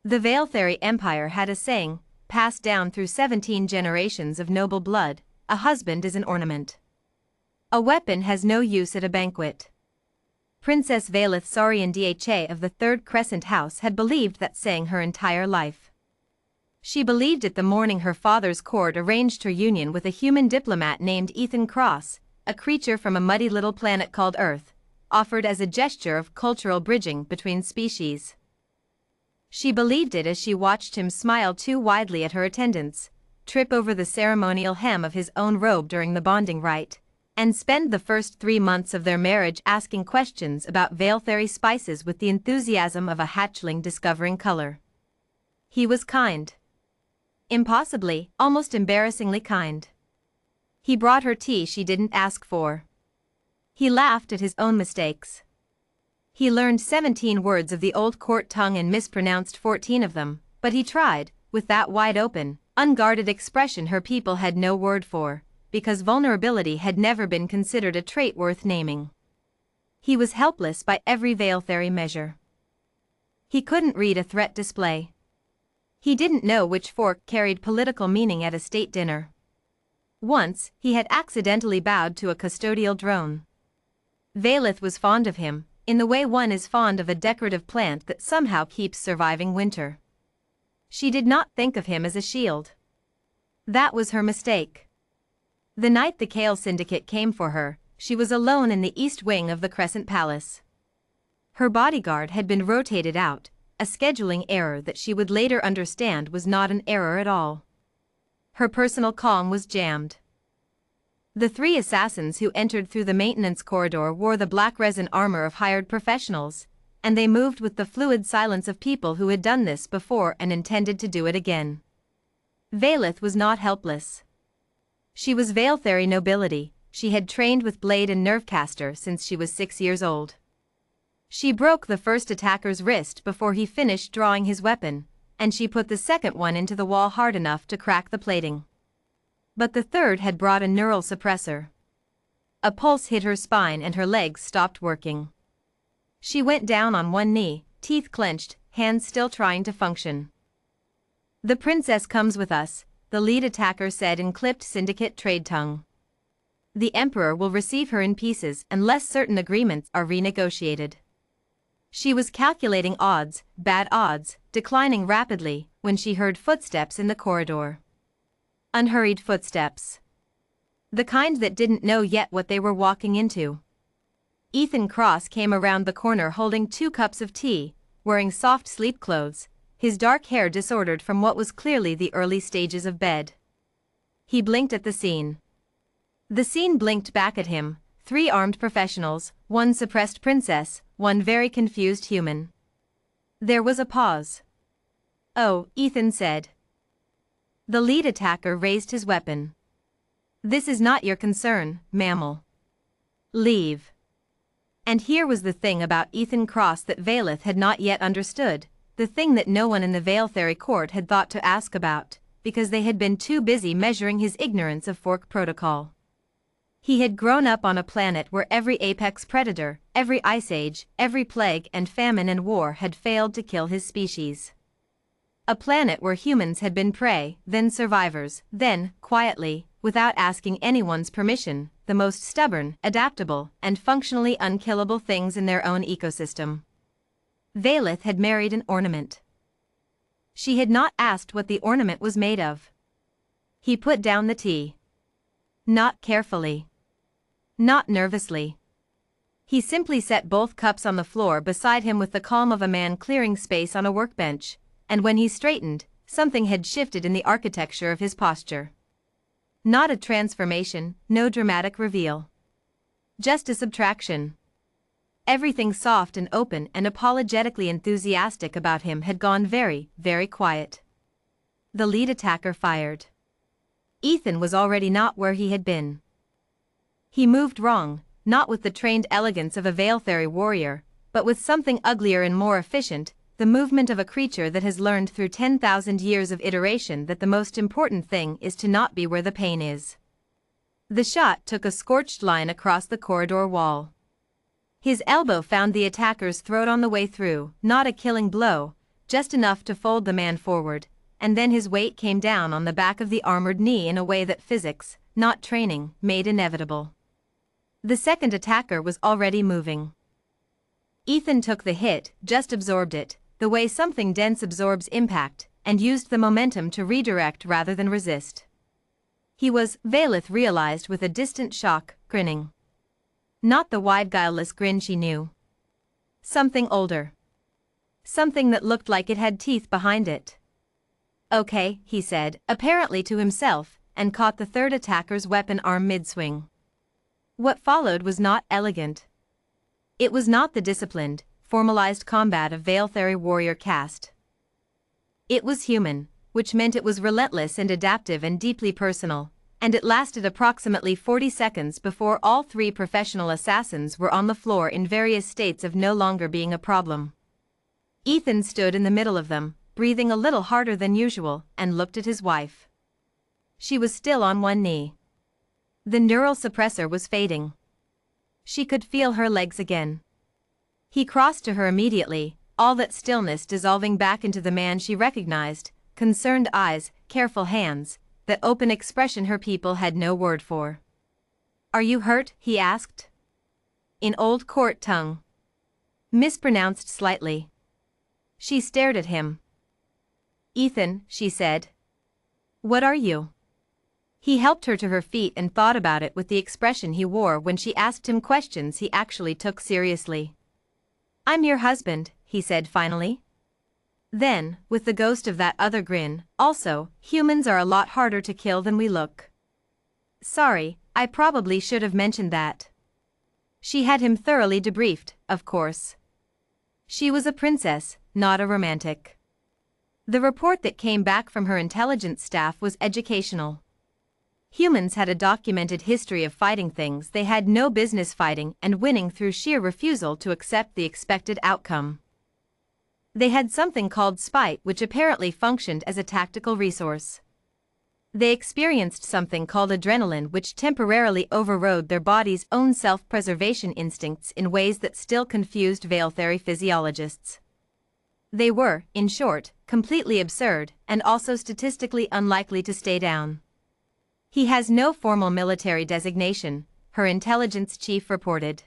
The Veiltheri Empire had a saying, passed down through 17 generations of noble blood: a husband is an ornament. A weapon has no use at a banquet. Princess Vailith Sarian-Dha of the Third Crescent House had believed that saying her entire life. She believed it the morning her father's court arranged her union with a human diplomat named Ethan Cross, a creature from a muddy little planet called Earth, offered as a gesture of cultural bridging between species. She believed it as she watched him smile too widely at her attendants, trip over the ceremonial hem of his own robe during the bonding rite, and spend the first 3 months of their marriage asking questions about Veiltheri spices with the enthusiasm of a hatchling discovering color. He was kind. Impossibly, almost embarrassingly kind. He brought her tea she didn't ask for. He laughed at his own mistakes. He learned 17 words of the old court tongue and mispronounced 14 of them, but he tried, with that wide-open, unguarded expression her people had no word for, because vulnerability had never been considered a trait worth naming. He was helpless by every Veiltheri measure. He couldn't read a threat display. He didn't know which fork carried political meaning at a state dinner. Once, he had accidentally bowed to a custodial drone. Vailith was fond of him, in the way one is fond of a decorative plant that somehow keeps surviving winter. She did not think of him as a shield. That was her mistake. The night the Kale Syndicate came for her, she was alone in the east wing of the Crescent Palace. Her bodyguard had been rotated out, a scheduling error that she would later understand was not an error at all. Her personal calm was jammed. The 3 assassins who entered through the maintenance corridor wore the black resin armor of hired professionals, and they moved with the fluid silence of people who had done this before and intended to do it again. Vailith was not helpless. She was Veiltheri nobility. She had trained with blade and nervecaster since she was 6 years old. She broke the first attacker's wrist before he finished drawing his weapon, and she put the second one into the wall hard enough to crack the plating. But the third had brought a neural suppressor. A pulse hit her spine and her legs stopped working. She went down on one knee, teeth clenched, hands still trying to function. "The princess comes with us," the lead attacker said in clipped syndicate trade tongue. "The emperor will receive her in pieces unless certain agreements are renegotiated." She was calculating odds, bad odds, declining rapidly, when she heard footsteps in the corridor. Unhurried footsteps. The kind that didn't know yet what they were walking into. Ethan Cross came around the corner holding 2 cups of tea, wearing soft sleep clothes, his dark hair disordered from what was clearly the early stages of bed. He blinked at the scene. The scene blinked back at him, 3 armed professionals, 1 suppressed princess, 1 very confused human. There was a pause. "Oh," Ethan said. The lead attacker raised his weapon. "This is not your concern, mammal. Leave." And here was the thing about Ethan Cross that Vailith had not yet understood, the thing that no one in the Veiltheri court had thought to ask about, because they had been too busy measuring his ignorance of fork protocol. He had grown up on a planet where every apex predator, every ice age, every plague and famine and war had failed to kill his species. A planet where humans had been prey, then survivors, then, quietly, without asking anyone's permission, the most stubborn, adaptable, and functionally unkillable things in their own ecosystem. Vailith had married an ornament. She had not asked what the ornament was made of. He put down the tea. Not carefully. Not nervously. He simply set both cups on the floor beside him with the calm of a man clearing space on a workbench, and when he straightened, something had shifted in the architecture of his posture. Not a transformation, no dramatic reveal. Just a subtraction. Everything soft and open and apologetically enthusiastic about him had gone very, very quiet. The lead attacker fired. Ethan was already not where he had been. He moved wrong, not with the trained elegance of a Veiltheri warrior, but with something uglier and more efficient, the movement of a creature that has learned through 10,000 years of iteration that the most important thing is to not be where the pain is. The shot took a scorched line across the corridor wall. His elbow found the attacker's throat on the way through, not a killing blow, just enough to fold the man forward, and then his weight came down on the back of the armored knee in a way that physics, not training, made inevitable. The second attacker was already moving. Ethan took the hit, just absorbed it, the way something dense absorbs impact, and used the momentum to redirect rather than resist. He was, Valeth realized with a distant shock, grinning. Not the wide guileless grin she knew. Something older. Something that looked like it had teeth behind it. Okay, he said, apparently to himself, and caught the third attacker's weapon arm mid-swing. What followed was not elegant. It was not the disciplined, formalized combat of Vaeltheri warrior caste. It was human, which meant it was relentless and adaptive and deeply personal, and it lasted approximately 40 seconds before all three professional assassins were on the floor in various states of no longer being a problem. Ethan stood in the middle of them, breathing a little harder than usual, and looked at his wife. She was still on one knee. The neural suppressor was fading. She could feel her legs again. He crossed to her immediately, all that stillness dissolving back into the man she recognized, concerned eyes, careful hands, that open expression her people had no word for. "Are you hurt?" he asked. In old court tongue. Mispronounced slightly. She stared at him. "Ethan," she said. "What are you?" He helped her to her feet and thought about it with the expression he wore when she asked him questions he actually took seriously. "I'm your husband," he said finally. Then, with the ghost of that other grin, "Also, humans are a lot harder to kill than we look." "Sorry, I probably should have mentioned that." She had him thoroughly debriefed, of course. She was a princess, not a romantic. The report that came back from her intelligence staff was educational. Humans had a documented history of fighting things they had no business fighting and winning through sheer refusal to accept the expected outcome. They had something called spite, which apparently functioned as a tactical resource. They experienced something called adrenaline, which temporarily overrode their body's own self-preservation instincts in ways that still confused Vaeltheri physiologists. They were, in short, completely absurd and also statistically unlikely to stay down. "He has no formal military designation," her intelligence chief reported.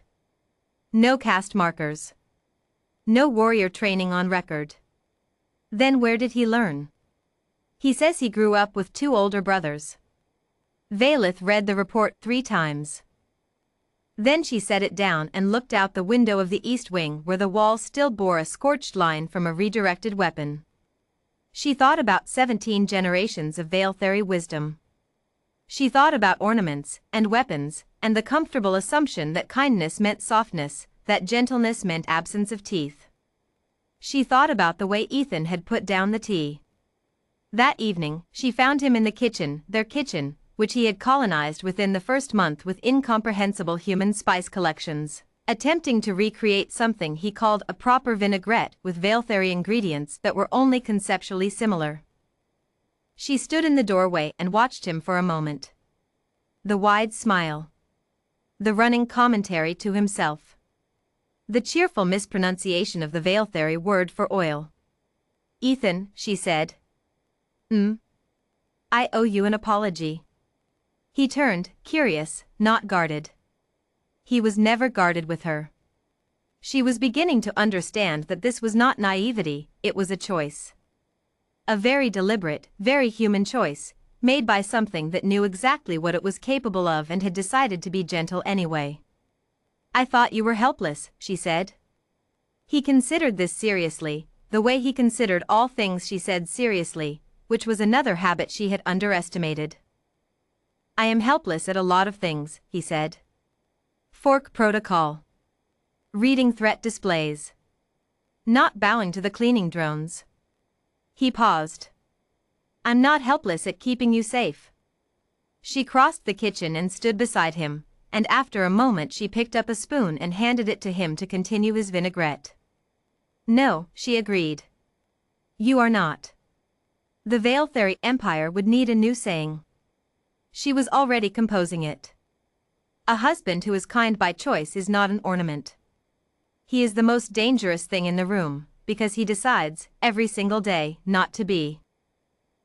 "No caste markers. No warrior training on record." Then where did he learn? "He says he grew up with two older brothers." Valeth read the report 3 times. Then she set it down and looked out the window of the east wing where the wall still bore a scorched line from a redirected weapon. She thought about 17 generations of Vaeltheri wisdom. She thought about ornaments and weapons and the comfortable assumption that kindness meant softness, that gentleness meant absence of teeth. She thought about the way Ethan had put down the tea. That evening, she found him in the kitchen, their kitchen, which he had colonized within the first month with incomprehensible human spice collections, attempting to recreate something he called a proper vinaigrette with Vaeltheri ingredients that were only conceptually similar. She stood in the doorway and watched him for a moment. The wide smile. The running commentary to himself. The cheerful mispronunciation of the Vaeltheri word for oil. "Ethan," she said. "I owe you an apology." He turned, curious, not guarded. He was never guarded with her. She was beginning to understand that this was not naivety, it was a choice. A very deliberate, very human choice, made by something that knew exactly what it was capable of and had decided to be gentle anyway. "I thought you were helpless," she said. He considered this seriously, the way he considered all things she said seriously, which was another habit she had underestimated. "I am helpless at a lot of things," he said. Fork protocol. Reading threat displays. Not bowing to the cleaning drones. He paused. "I'm not helpless at keeping you safe." She crossed the kitchen and stood beside him, and after a moment she picked up a spoon and handed it to him to continue his vinaigrette. "No," she agreed. "You are not." The Vaeltheri Empire would need a new saying. She was already composing it. "A husband who is kind by choice is not an ornament. He is the most dangerous thing in the room, because he decides, every single day, not to be.